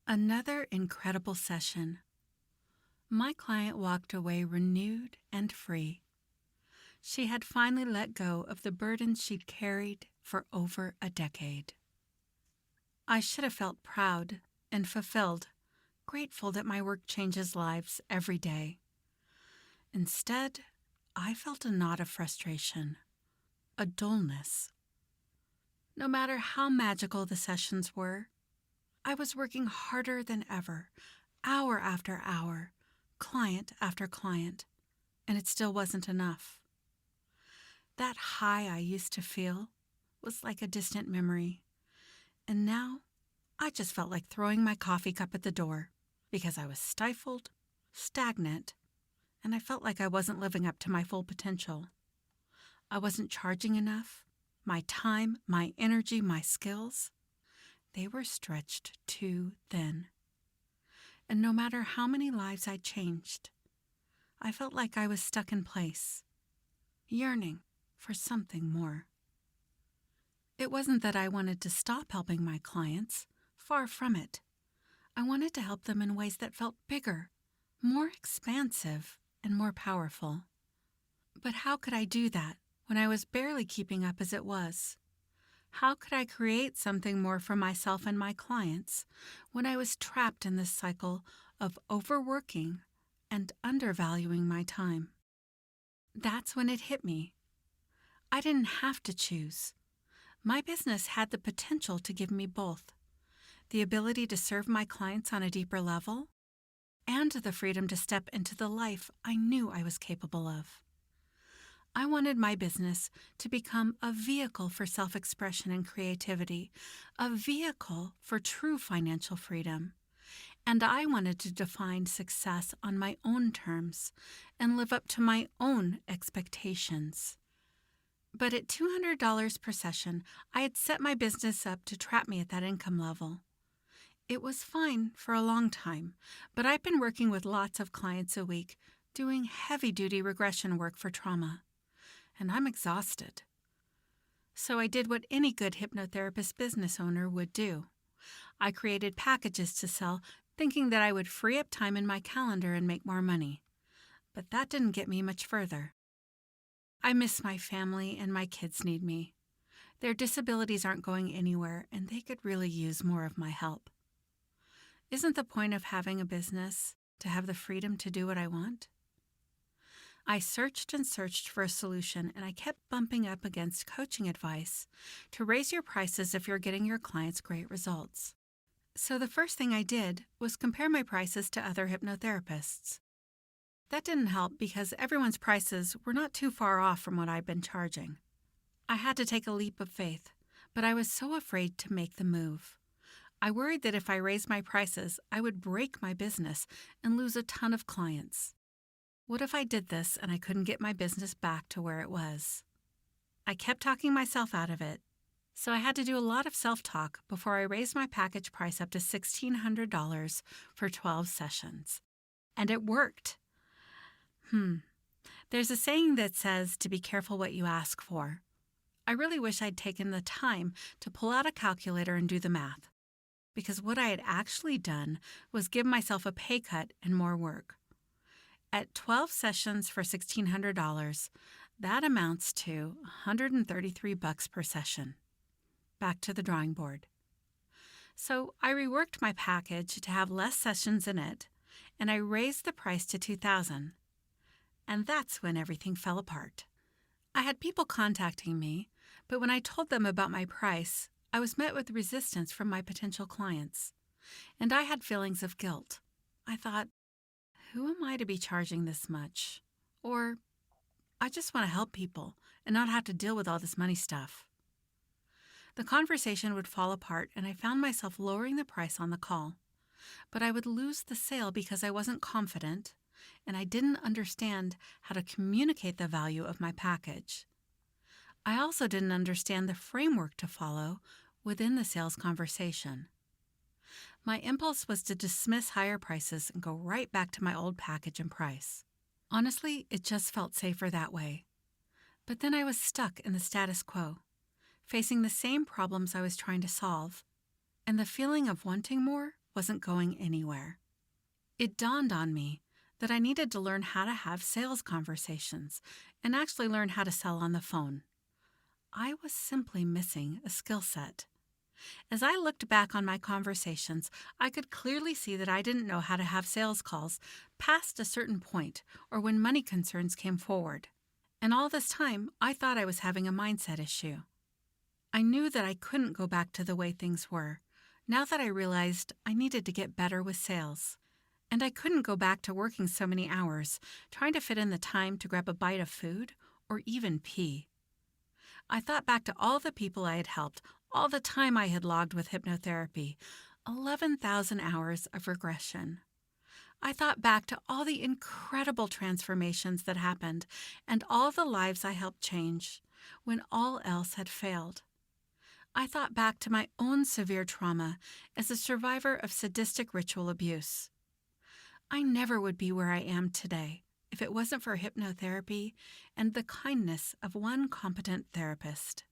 Another incredible session. My client walked away renewed and free. She had finally let go of the burdens she'd carried for over a decade. I should have felt proud and fulfilled, grateful that my work changes lives every day. Instead, I felt a knot of frustration, a dullness. No matter how magical the sessions were, I was working harder than ever, hour after hour, client after client, and it still wasn't enough. That high I used to feel was like a distant memory, and now I just felt like throwing my coffee cup at the door because I was stifled, stagnant, and I felt like I wasn't living up to my full potential. I wasn't charging enough. My time, my energy, my skills, they were stretched too thin. And no matter how many lives I changed, I felt like I was stuck in place, yearning for something more. It wasn't that I wanted to stop helping my clients, far from it. I wanted to help them in ways that felt bigger, more expansive, and more powerful. But how could I do that when I was barely keeping up as it was? How could I create something more for myself and my clients when I was trapped in this cycle of overworking and undervaluing my time? That's when it hit me. I didn't have to choose. My business had the potential to give me both: the ability to serve my clients on a deeper level and the freedom to step into the life I knew I was capable of. I wanted my business to become a vehicle for self-expression and creativity, a vehicle for true financial freedom. And I wanted to define success on my own terms and live up to my own expectations. But at $200 per session, I had set my business up to trap me at that income level. It was fine for a long time, but I've been working with lots of clients a week, doing heavy-duty regression work for trauma, and I'm exhausted. So I did what any good hypnotherapist business owner would do. I created packages to sell, thinking that I would free up time in my calendar and make more money. But that didn't get me much further. I miss my family and my kids need me. Their disabilities aren't going anywhere, and they could really use more of my help. Isn't the point of having a business to have the freedom to do what I want? I searched and searched for a solution, and I kept bumping up against coaching advice to raise your prices if you're getting your clients great results. So the first thing I did was compare my prices to other hypnotherapists. That didn't help because everyone's prices were not too far off from what I'd been charging. I had to take a leap of faith, but I was so afraid to make the move. I worried that if I raised my prices, I would break my business and lose a ton of clients. What if I did this and I couldn't get my business back to where it was? I kept talking myself out of it, so I had to do a lot of self-talk before I raised my package price up to $1,600 for 12 sessions. And it worked. There's a saying that says to be careful what you ask for. I really wish I'd taken the time to pull out a calculator and do the math, because what I had actually done was give myself a pay cut and more work. At 12 sessions for $1,600, that amounts to $133 per session. Back to the drawing board. So I reworked my package to have less sessions in it, and I raised the price to $2,000. And that's when everything fell apart. I had people contacting me, but when I told them about my price, I was met with resistance from my potential clients. And I had feelings of guilt. I thought, who am I to be charging this much? Or, I just want to help people and not have to deal with all this money stuff. The conversation would fall apart, and I found myself lowering the price on the call. But I would lose the sale because I wasn't confident, and I didn't understand how to communicate the value of my package. I also didn't understand the framework to follow within the sales conversation. My impulse was to dismiss higher prices and go right back to my old package and price. Honestly, it just felt safer that way. But then I was stuck in the status quo, facing the same problems I was trying to solve, and the feeling of wanting more wasn't going anywhere. It dawned on me that I needed to learn how to have sales conversations and actually learn how to sell on the phone. I was simply missing a skill set. As I looked back on my conversations, I could clearly see that I didn't know how to have sales calls past a certain point or when money concerns came forward. And all this time, I thought I was having a mindset issue. I knew that I couldn't go back to the way things were, now that I realized I needed to get better with sales. And I couldn't go back to working so many hours, trying to fit in the time to grab a bite of food or even pee. I thought back to all the people I had helped, all the time I had logged with hypnotherapy, 11,000 hours of regression. I thought back to all the incredible transformations that happened and all the lives I helped change when all else had failed. I thought back to my own severe trauma as a survivor of sadistic ritual abuse. I never would be where I am today if it wasn't for hypnotherapy and the kindness of one competent therapist.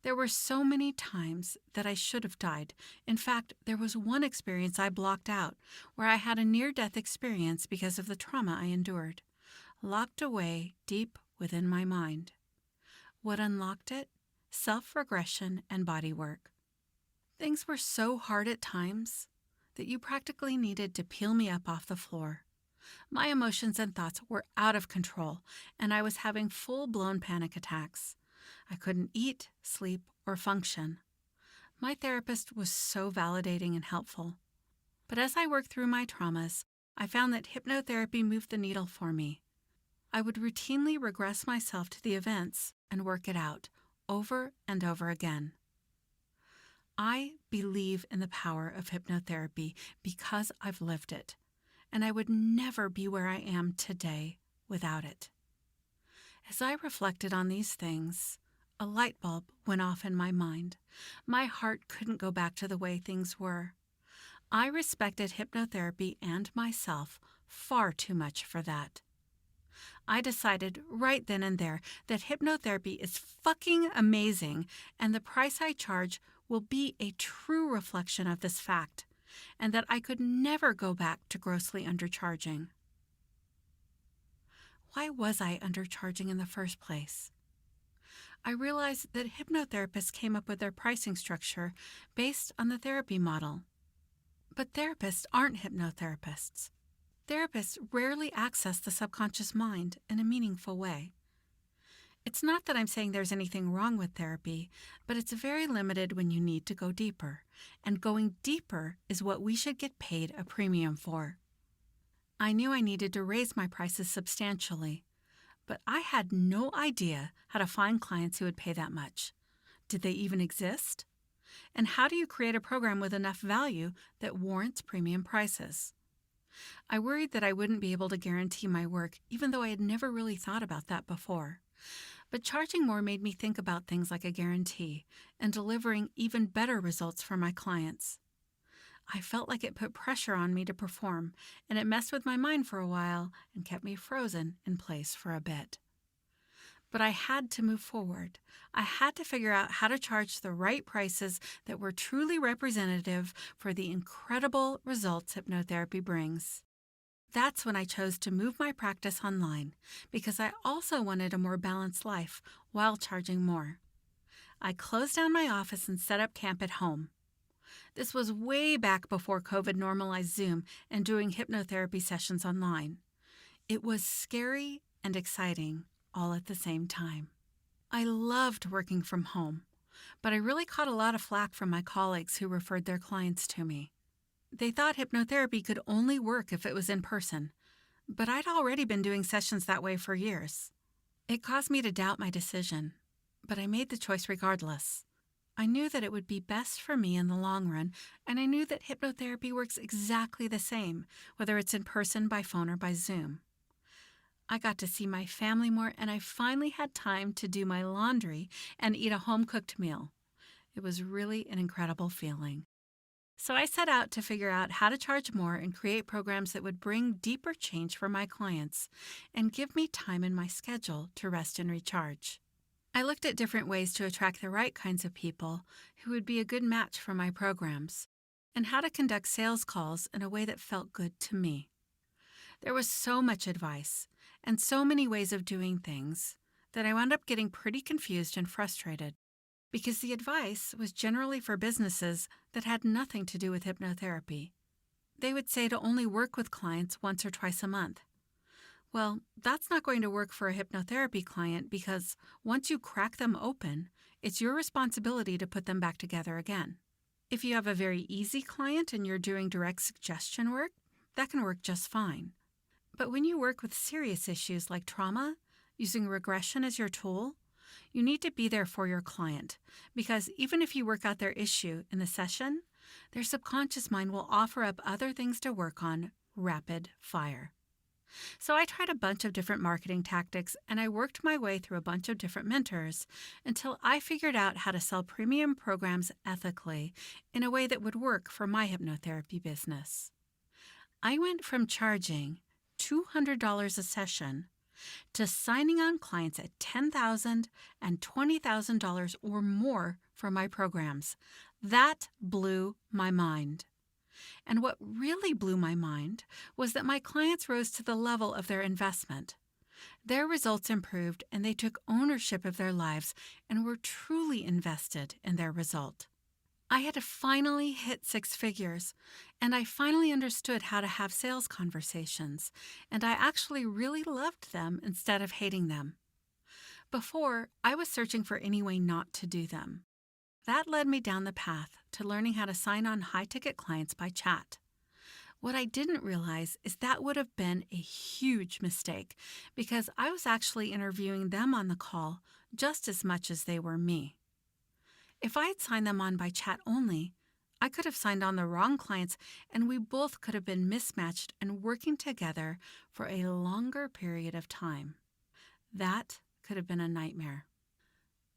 There were so many times that I should have died. In fact, there was one experience I blocked out where I had a near-death experience because of the trauma I endured, locked away deep within my mind. What unlocked it? Self-regression and body work. Things were so hard at times that you practically needed to peel me up off the floor. My emotions and thoughts were out of control, and I was having full-blown panic attacks. I couldn't eat, sleep, or function. My therapist was so validating and helpful. But as I worked through my traumas, I found that hypnotherapy moved the needle for me. I would routinely regress myself to the events and work it out, over and over again. I believe in the power of hypnotherapy because I've lived it, and I would never be where I am today without it. As I reflected on these things, a light bulb went off in my mind. My heart couldn't go back to the way things were. I respected hypnotherapy and myself far too much for that. I decided right then and there that hypnotherapy is fucking amazing, and the price I charge will be a true reflection of this fact, and that I could never go back to grossly undercharging. Why was I undercharging in the first place? I realized that hypnotherapists came up with their pricing structure based on the therapy model. But therapists aren't hypnotherapists. Therapists rarely access the subconscious mind in a meaningful way. It's not that I'm saying there's anything wrong with therapy, but it's very limited when you need to go deeper, and going deeper is what we should get paid a premium for. I knew I needed to raise my prices substantially, but I had no idea how to find clients who would pay that much. Did they even exist? And how do you create a program with enough value that warrants premium prices? I worried that I wouldn't be able to guarantee my work, even though I had never really thought about that before. But charging more made me think about things like a guarantee and delivering even better results for my clients. I felt like it put pressure on me to perform, and it messed with my mind for a while and kept me frozen in place for a bit. But I had to move forward. I had to figure out how to charge the right prices that were truly representative for the incredible results hypnotherapy brings. That's when I chose to move my practice online, because I also wanted a more balanced life while charging more. I closed down my office and set up camp at home. This was way back before COVID normalized Zoom and doing hypnotherapy sessions online. It was scary and exciting all at the same time. I loved working from home, but I really caught a lot of flack from my colleagues who referred their clients to me. They thought hypnotherapy could only work if it was in person, but I'd already been doing sessions that way for years. It caused me to doubt my decision, but I made the choice regardless. I knew that it would be best for me in the long run, and I knew that hypnotherapy works exactly the same, whether it's in person, by phone, or by Zoom. I got to see my family more, and I finally had time to do my laundry and eat a home-cooked meal. It was really an incredible feeling. So I set out to figure out how to charge more and create programs that would bring deeper change for my clients and give me time in my schedule to rest and recharge. I looked at different ways to attract the right kinds of people who would be a good match for my programs. and how to conduct sales calls in a way that felt good to me. There was so much advice and so many ways of doing things that I wound up getting pretty confused and frustrated because the advice was generally for businesses that had nothing to do with hypnotherapy. They would say to only work with clients once or twice a month. Well, that's not going to work for a hypnotherapy client because once you crack them open, it's your responsibility to put them back together again. If you have a very easy client and you're doing direct suggestion work, that can work just fine. But when you work with serious issues like trauma, using regression as your tool, you need to be there for your client because even if you work out their issue in the session, their subconscious mind will offer up other things to work on rapid fire. So I tried a bunch of different marketing tactics and I worked my way through a bunch of different mentors until I figured out how to sell premium programs ethically in a way that would work for my hypnotherapy business. I went from charging $200 a session to signing on clients at $10,000 and $20,000 or more for my programs. That blew my mind. And what really blew my mind was that my clients rose to the level of their investment. Their results improved and they took ownership of their lives and were truly invested in their result. I had finally hit six figures, and I finally understood how to have sales conversations, and I actually really loved them instead of hating them. Before, I was searching for any way not to do them. That led me down the path to learning how to sign on high-ticket clients by chat. What I didn't realize is that would have been a huge mistake because I was actually interviewing them on the call just as much as they were me. If I had signed them on by chat only, I could have signed on the wrong clients and we both could have been mismatched and working together for a longer period of time. That could have been a nightmare.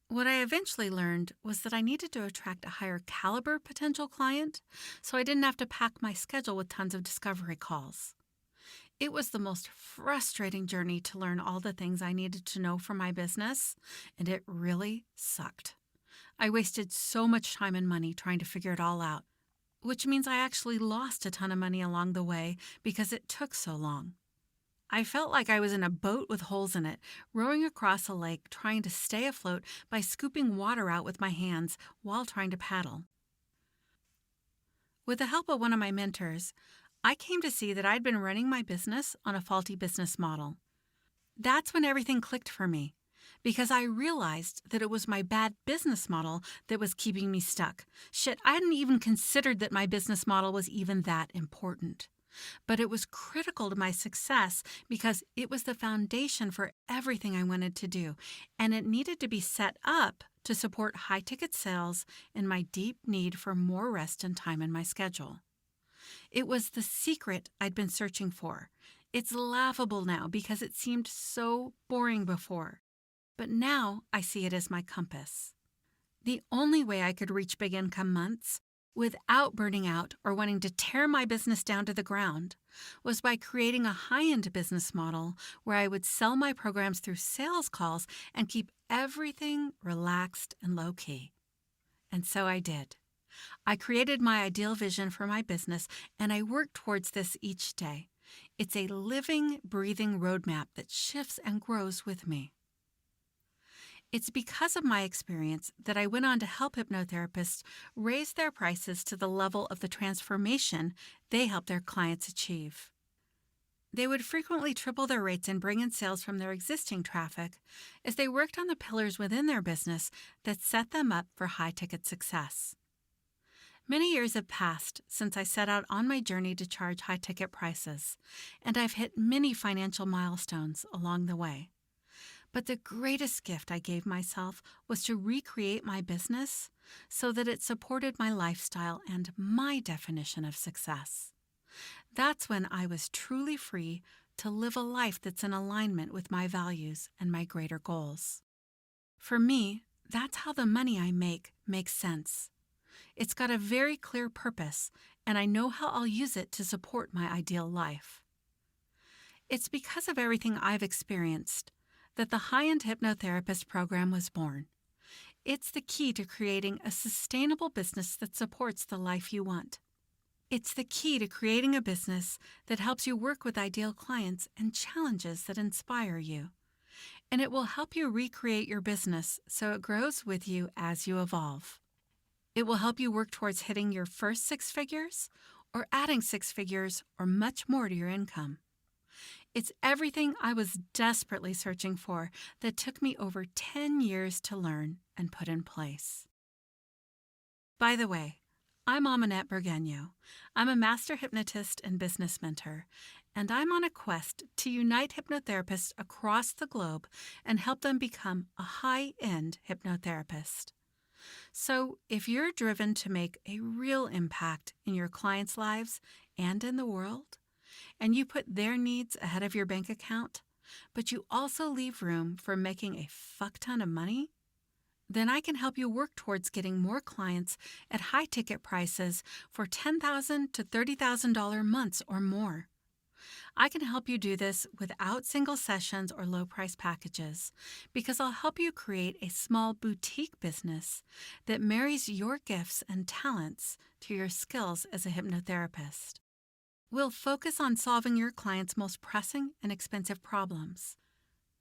What I eventually learned was that I needed to attract a higher caliber potential client, so I didn't have to pack my schedule with tons of discovery calls. It was the most frustrating journey to learn all the things I needed to know for my business, and it really sucked. I wasted so much time and money trying to figure it all out, which means I actually lost a ton of money along the way because it took so long. I felt like I was in a boat with holes in it, rowing across a lake trying to stay afloat by scooping water out with my hands while trying to paddle. With the help of one of my mentors, I came to see that I'd been running my business on a faulty business model. That's when everything clicked for me, because I realized that it was my bad business model that was keeping me stuck. Shit, I hadn't even considered that my business model was even that important. But it was critical to my success because it was the foundation for everything I wanted to do, and it needed to be set up to support high-ticket sales and my deep need for more rest and time in my schedule. It was the secret I'd been searching for. It's laughable now because it seemed so boring before, but now I see it as my compass. The only way I could reach big income months without burning out or wanting to tear my business down to the ground was by creating a high-end business model where I would sell my programs through sales calls and keep everything relaxed and low-key. And so I did. I created my ideal vision for my business, and I worked towards this each day. It's a living, breathing roadmap that shifts and grows with me. It's because of my experience that I went on to help hypnotherapists raise their prices to the level of the transformation they help their clients achieve. They would frequently triple their rates and bring in sales from their existing traffic as they worked on the pillars within their business that set them up for high-ticket success. Many years have passed since I set out on my journey to charge high-ticket prices, and I've hit many financial milestones along the way. But the greatest gift I gave myself was to recreate my business so that it supported my lifestyle and my definition of success. That's when I was truly free to live a life that's in alignment with my values and my greater goals. For me, that's how the money I make makes sense. It's got a very clear purpose, and I know how I'll use it to support my ideal life. It's because of everything I've experienced that the High End Hypnotherapist program was born. It's the key to creating a sustainable business that supports the life you want. It's the key to creating a business that helps you work with ideal clients and challenges that inspire you. And it will help you recreate your business so it grows with you as you evolve. It will help you work towards hitting your first 6 figures or adding 6 figures or much more to your income. It's everything I was desperately searching for that took me over 10 years to learn and put in place. By the way, I'm Amanette Burgueño. I'm a master hypnotist and business mentor, and I'm on a quest to unite hypnotherapists across the globe and help them become a high-end hypnotherapist. So, if you're driven to make a real impact in your clients' lives and in the world, and you put their needs ahead of your bank account, but you also leave room for making a fuck ton of money, then I can help you work towards getting more clients at high ticket prices for $10,000 to $30,000 months or more. I can help you do this without single sessions or low price packages because I'll help you create a small boutique business that marries your gifts and talents to your skills as a hypnotherapist. We'll focus on solving your clients' most pressing and expensive problems.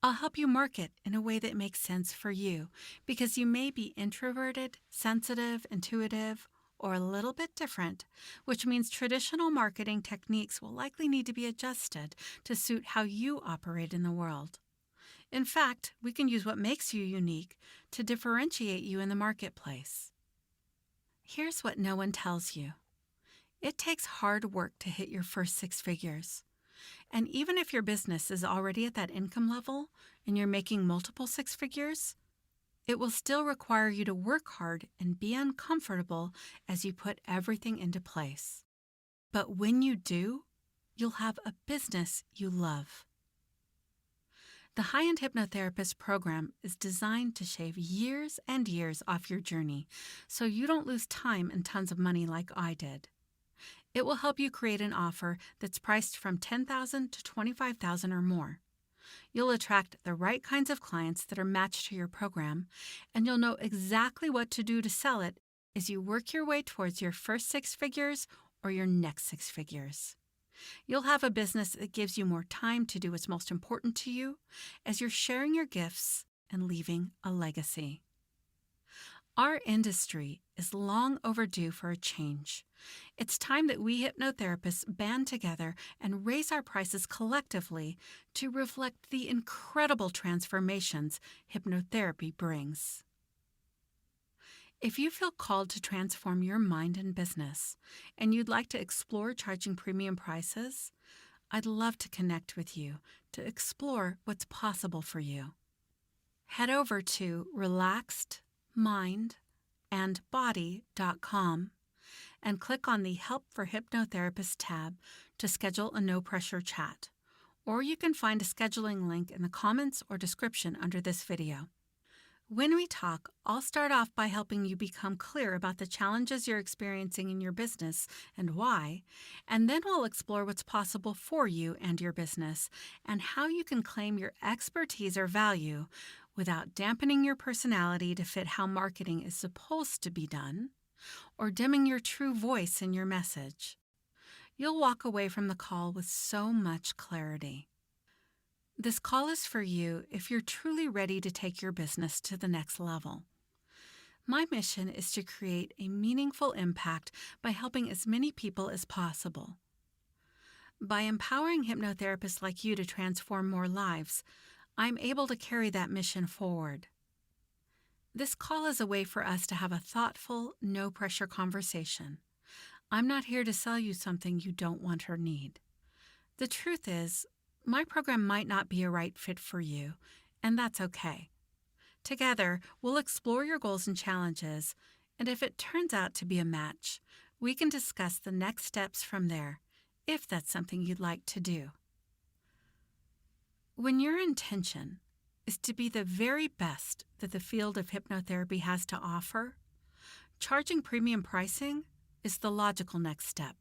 I'll help you market in a way that makes sense for you because you may be introverted, sensitive, intuitive, or a little bit different, which means traditional marketing techniques will likely need to be adjusted to suit how you operate in the world. In fact, we can use what makes you unique to differentiate you in the marketplace. Here's what no one tells you. It takes hard work to hit your first 6 figures. And even if your business is already at that income level and you're making multiple 6 figures, it will still require you to work hard and be uncomfortable as you put everything into place. But when you do, you'll have a business you love. The High End Hypnotherapist program is designed to shave years and years off your journey so you don't lose time and tons of money like I did. It will help you create an offer that's priced from $10,000 to $25,000 or more. You'll attract the right kinds of clients that are matched to your program, and you'll know exactly what to do to sell it as you work your way towards your first 6 figures or your next 6 figures. You'll have a business that gives you more time to do what's most important to you as you're sharing your gifts and leaving a legacy. Our industry is long overdue for a change. It's time that we hypnotherapists band together and raise our prices collectively to reflect the incredible transformations hypnotherapy brings. If you feel called to transform your mind and business, and you'd like to explore charging premium prices, I'd love to connect with you to explore what's possible for you. Head over to relaxedmindandbody.com and click on the Help for Hypnotherapists tab to schedule a no-pressure chat, or you can find a scheduling link in the comments or description under this video. When we talk, I'll start off by helping you become clear about the challenges you're experiencing in your business and why, and then we'll explore what's possible for you and your business and how you can claim your expertise or value without dampening your personality to fit how marketing is supposed to be done or dimming your true voice in your message. You'll walk away from the call with so much clarity. This call is for you if you're truly ready to take your business to the next level. My mission is to create a meaningful impact by helping as many people as possible. By empowering hypnotherapists like you to transform more lives, I'm able to carry that mission forward. This call is a way for us to have a thoughtful, no-pressure conversation. I'm not here to sell you something you don't want or need. The truth is, my program might not be a right fit for you, and that's okay. Together, we'll explore your goals and challenges, and if it turns out to be a match, we can discuss the next steps from there, if that's something you'd like to do. When your intention is to be the very best that the field of hypnotherapy has to offer, charging premium pricing is the logical next step.